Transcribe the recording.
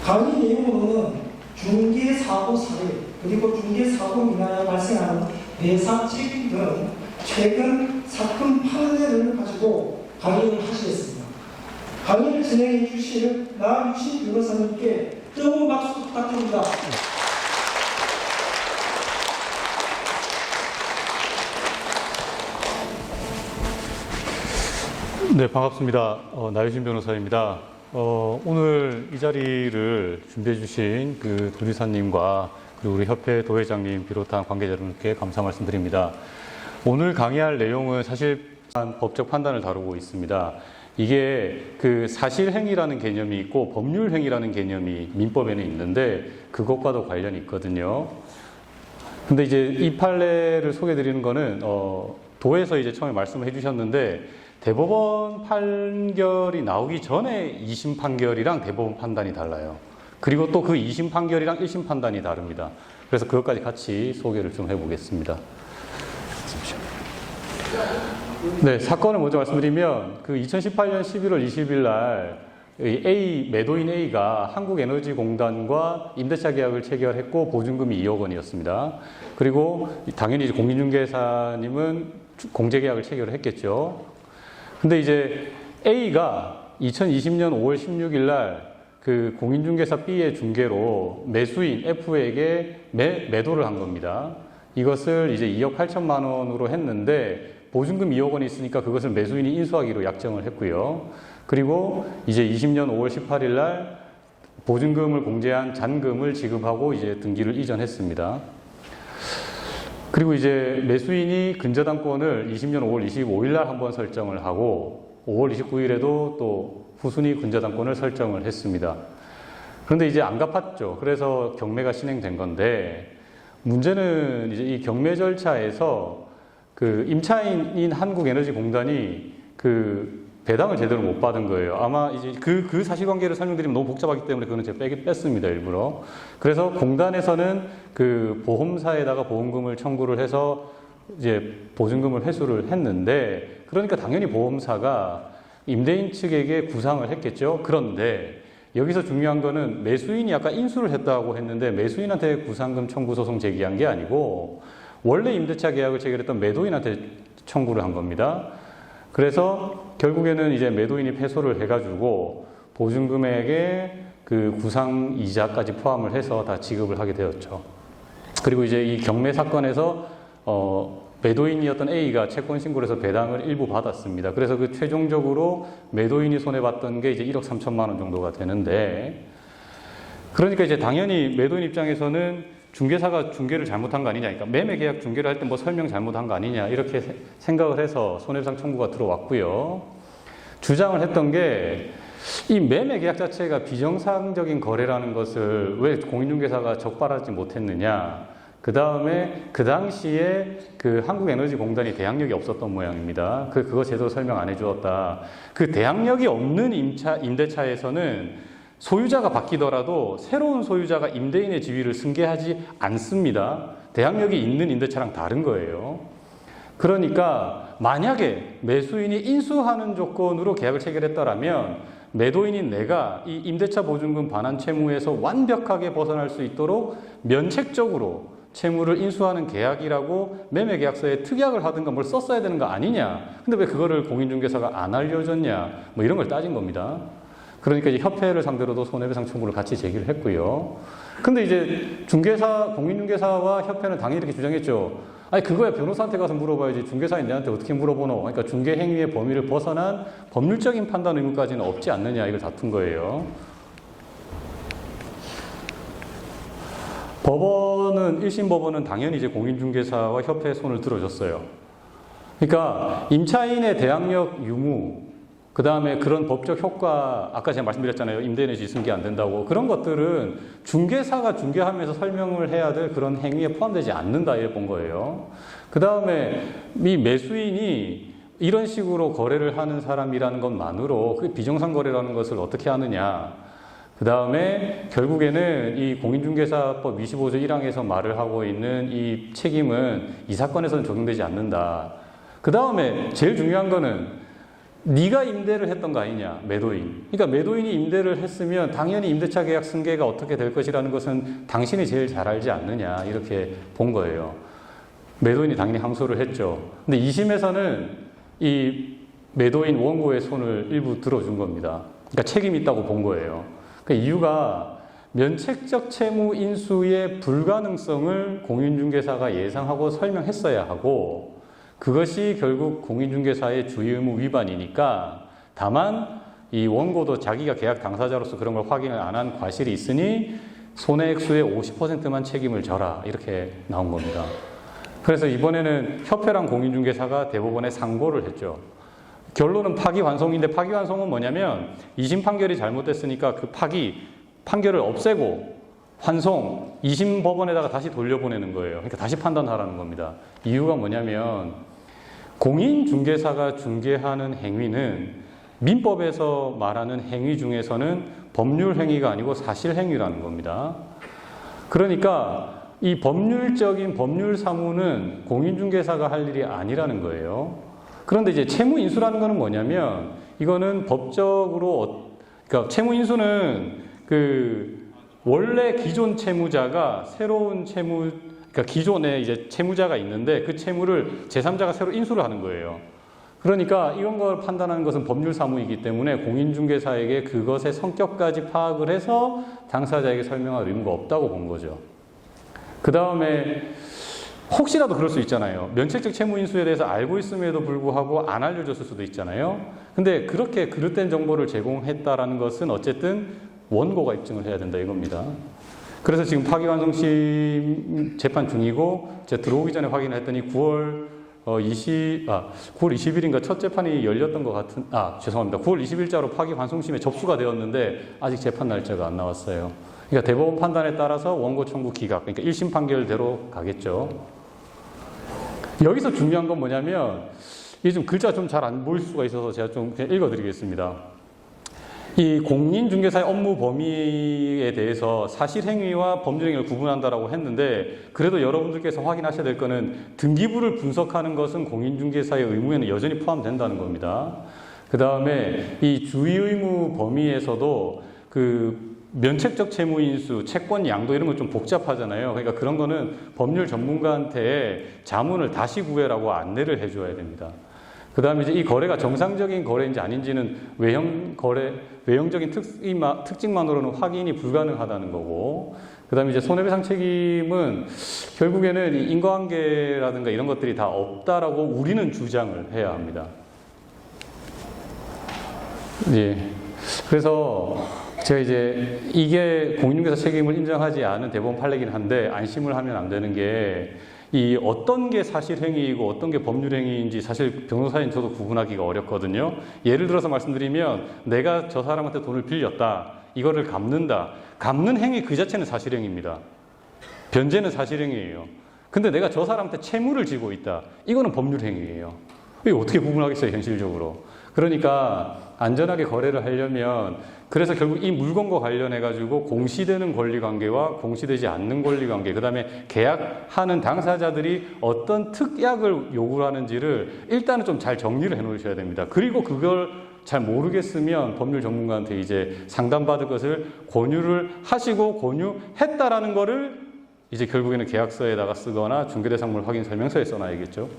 강의 내용으로는 중개사고 사례 그리고 중개사고 인하여 발생하는 배상 책임 등 최근 사건 판례를 가지고 강의를 하시겠습니다. 강의를 진행해 주실 나유신 변호사님께 뜨거운 박수 부탁드립니다. 네, 반갑습니다. 나유신 변호사입니다. 오늘 이 자리를 준비해 주신 그 도지사님과 그리고 우리 협회 도회장님 비롯한 관계자 여러분께 감사 말씀드립니다. 오늘 강의할 내용은 사실 법적 판단을 다루고 있습니다. 이게 그 사실행위라는 개념이 있고 법률행위라는 개념이 민법에는 있는데 그것과도 관련이 있거든요. 근데 이제 이 판례를 소개해 드리는 거는 도에서 이제 처음에 말씀을 해 주셨는데 대법원 판결이 나오기 전에 2심 판결이랑 대법원 판단이 달라요. 그리고 또 그 2심 판결이랑 1심 판단이 다릅니다. 그래서 그것까지 같이 소개를 좀 해보겠습니다. 네, 사건을 먼저 말씀드리면 그 2018년 11월 20일 날 매도인 A가 한국에너지공단과 임대차 계약을 체결했고 보증금이 2억 원이었습니다. 그리고 당연히 공인중개사님은 공제계약을 체결을 했겠죠. 근데 이제 A가 2020년 5월 16일 날 그 공인중개사 B의 중개로 매수인 F에게 매도를 한 겁니다. 이것을 이제 2억 8천만 원으로 했는데 보증금 2억 원이 있으니까 그것을 매수인이 인수하기로 약정을 했고요. 그리고 이제 20년 5월 18일 날 보증금을 공제한 잔금을 지급하고 이제 등기를 이전했습니다. 그리고 이제 매수인이 근저당권을 20년 5월 25일 날 한번 설정을 하고 5월 29일에도 또 후순위 근저당권을 설정을 했습니다. 그런데 이제 안 갚았죠. 그래서 경매가 진행된 건데 문제는 이제 이 경매 절차에서 그 임차인인 한국에너지공단이 그 배당을 제대로 못 받은 거예요. 아마 이제 그 사실관계를 설명드리면 너무 복잡하기 때문에 그거는 제가 뺐습니다, 일부러. 그래서 공단에서는 그 보험사에다가 보험금을 청구를 해서 이제 보증금을 회수를 했는데, 그러니까 당연히 보험사가 임대인 측에게 구상을 했겠죠. 그런데 여기서 중요한 거는 매수인이 아까 인수를 했다고 했는데 매수인한테 구상금 청구 소송 제기한 게 아니고 원래 임대차 계약을 체결했던 매도인한테 청구를 한 겁니다. 그래서 결국에는 이제 매도인이 패소를 해가지고 보증금액에 그 구상 이자까지 포함을 해서 다 지급을 하게 되었죠. 그리고 이제 이 경매 사건에서 매도인이었던 A가 채권 신고를 해서 배당을 일부 받았습니다. 그래서 그 최종적으로 매도인이 손해봤던 게 이제 1억 3천만 원 정도가 되는데, 그러니까 이제 당연히 매도인 입장에서는 중개사가 중개를 잘못한 거 아니냐, 그러니까 매매 계약 중개를 할 때 뭐 설명 잘못한 거 아니냐 이렇게 생각을 해서 손해배상 청구가 들어왔고요. 주장을 했던 게 이 매매 계약 자체가 비정상적인 거래라는 것을 왜 공인중개사가 적발하지 못했느냐. 그 다음에 그 당시에 그 한국에너지공단이 대항력이 없었던 모양입니다. 그거 제대로 설명 안 해주었다. 그 대항력이 없는 임대차에서는 소유자가 바뀌더라도 새로운 소유자가 임대인의 지위를 승계하지 않습니다. 대항력이 있는 임대차랑 다른 거예요. 그러니까 만약에 매수인이 인수하는 조건으로 계약을 체결했더라면 매도인인 내가 이 임대차 보증금 반환 채무에서 완벽하게 벗어날 수 있도록 면책적으로 채무를 인수하는 계약이라고 매매계약서에 특약을 하든가 뭘 썼어야 되는 거 아니냐. 근데 왜 그거를 공인중개사가 안 알려줬냐. 뭐 이런 걸 따진 겁니다. 그러니까 이제 협회를 상대로도 손해배상 청구를 같이 제기를 했고요. 근데 이제 공인중개사와 협회는 당연히 이렇게 주장했죠. 아니, 그거야 변호사한테 가서 물어봐야지 중개사인 내한테 어떻게 물어보노. 그러니까 중개 행위의 범위를 벗어난 법률적인 판단 의무까지는 없지 않느냐, 이걸 다툰 거예요. 법원은, 1심 법원은 당연히 이제 공인중개사와 협회의 손을 들어줬어요. 그러니까 임차인의 대항력 유무, 그 다음에 그런 법적 효과, 아까 제가 말씀드렸잖아요. 임대인의 지위 승계 안 된다고. 그런 것들은 중개사가 중개하면서 설명을 해야 될 그런 행위에 포함되지 않는다, 이래 본 거예요. 그 다음에 이 매수인이 이런 식으로 거래를 하는 사람이라는 것만으로 그 비정상 거래라는 것을 어떻게 하느냐. 그 다음에 결국에는 이 공인중개사법 25조 1항에서 말을 하고 있는 이 책임은 이 사건에서는 적용되지 않는다. 그 다음에 제일 중요한 거는 네가 임대를 했던 거 아니냐, 매도인. 그러니까 매도인이 임대를 했으면 당연히 임대차 계약 승계가 어떻게 될 것이라는 것은 당신이 제일 잘 알지 않느냐, 이렇게 본 거예요. 매도인이 당연히 항소를 했죠. 근데 2심에서는 이 매도인 원고의 손을 일부 들어준 겁니다. 그러니까 책임이 있다고 본 거예요. 그 이유가 면책적 채무 인수의 불가능성을 공인중개사가 예상하고 설명했어야 하고, 그것이 결국 공인중개사의 주의 의무 위반이니까, 다만 이 원고도 자기가 계약 당사자로서 그런 걸 확인을 안 한 과실이 있으니 손해액수의 50%만 책임을 져라, 이렇게 나온 겁니다. 그래서 이번에는 협회랑 공인중개사가 대법원에 상고를 했죠. 결론은 파기환송인데, 파기환송은 뭐냐면 2심 판결이 잘못됐으니까 그 판결을 없애고 환송, 2심 법원에다가 다시 돌려보내는 거예요. 그러니까 다시 판단하라는 겁니다. 이유가 뭐냐면 공인중개사가 중개하는 행위는 민법에서 말하는 행위 중에서는 법률 행위가 아니고 사실 행위라는 겁니다. 그러니까 이 법률적인 법률 사무는 공인중개사가 할 일이 아니라는 거예요. 그런데 이제 채무인수라는 거는 뭐냐면, 이거는 법적으로, 그러니까 채무인수는 원래 기존 채무자가 새로운 그러니까 기존에 이제 채무자가 있는데 그 채무를 제3자가 새로 인수를 하는 거예요. 그러니까 이런 걸 판단하는 것은 법률 사무이기 때문에 공인중개사에게 그것의 성격까지 파악을 해서 당사자에게 설명할 의무가 없다고 본 거죠. 그 다음에 혹시라도 그럴 수 있잖아요. 면책적 채무 인수에 대해서 알고 있음에도 불구하고 안 알려줬을 수도 있잖아요. 근데 그렇게 그릇된 정보를 제공했다라는 것은 어쨌든 원고가 입증을 해야 된다, 이겁니다. 그래서 지금 파기환송심 재판 중이고, 제가 들어오기 전에 확인을 했더니 9월 20일인가 첫 재판이 열렸던 것 같은, 죄송합니다. 9월 20일자로 파기환송심에 접수가 되었는데 아직 재판 날짜가 안 나왔어요. 그러니까 대법원 판단에 따라서 원고 청구 기각, 그러니까 1심 판결대로 가겠죠. 여기서 중요한 건 뭐냐면, 이게 좀 글자가 좀 잘 안 보일 수가 있어서 제가 좀 그냥 읽어드리겠습니다. 이 공인중개사의 업무 범위에 대해서 사실행위와 법률행위를 구분한다라고 했는데, 그래도 여러분들께서 확인하셔야 될 거는 등기부를 분석하는 것은 공인중개사의 의무에는 여전히 포함된다는 겁니다. 그 다음에 이 주의의무 범위에서도 면책적 채무인수, 채권 양도 이런 건 좀 복잡하잖아요. 그러니까 그런 거는 법률 전문가한테 자문을 다시 구해라고 안내를 해줘야 됩니다. 그 다음에 이제 이 거래가 정상적인 거래인지 아닌지는 외형적인 특징만으로는 확인이 불가능하다는 거고, 그 다음에 이제 손해배상 책임은 결국에는 이 인과관계라든가 이런 것들이 다 없다라고 우리는 주장을 해야 합니다. 예. 그래서 제가 이제 이게 공인중개사 책임을 인정하지 않은 대법원 판례긴 한데, 안심을 하면 안 되는 게, 이 어떤 게 사실행위이고 어떤 게 법률행위인지 사실 변호사인 저도 구분하기가 어렵거든요. 예를 들어서 말씀드리면, 내가 저 사람한테 돈을 빌렸다, 이거를 갚는다. 갚는 행위 그 자체는 사실행위입니다. 변제는 사실행위예요. 근데 내가 저 사람한테 채무를 지고 있다, 이거는 법률행위예요. 이거 어떻게 구분하겠어요, 현실적으로. 그러니까 안전하게 거래를 하려면, 그래서 결국 이 물건과 관련해가지고 공시되는 권리관계와 공시되지 않는 권리관계, 그 다음에 계약하는 당사자들이 어떤 특약을 요구하는지를 일단은 좀 잘 정리를 해 놓으셔야 됩니다. 그리고 그걸 잘 모르겠으면 법률 전문가한테 이제 상담받을 것을 권유를 하시고, 권유했다라는 거를 이제 결국에는 계약서에다가 쓰거나 중개대상물 확인 설명서에 써놔야겠죠.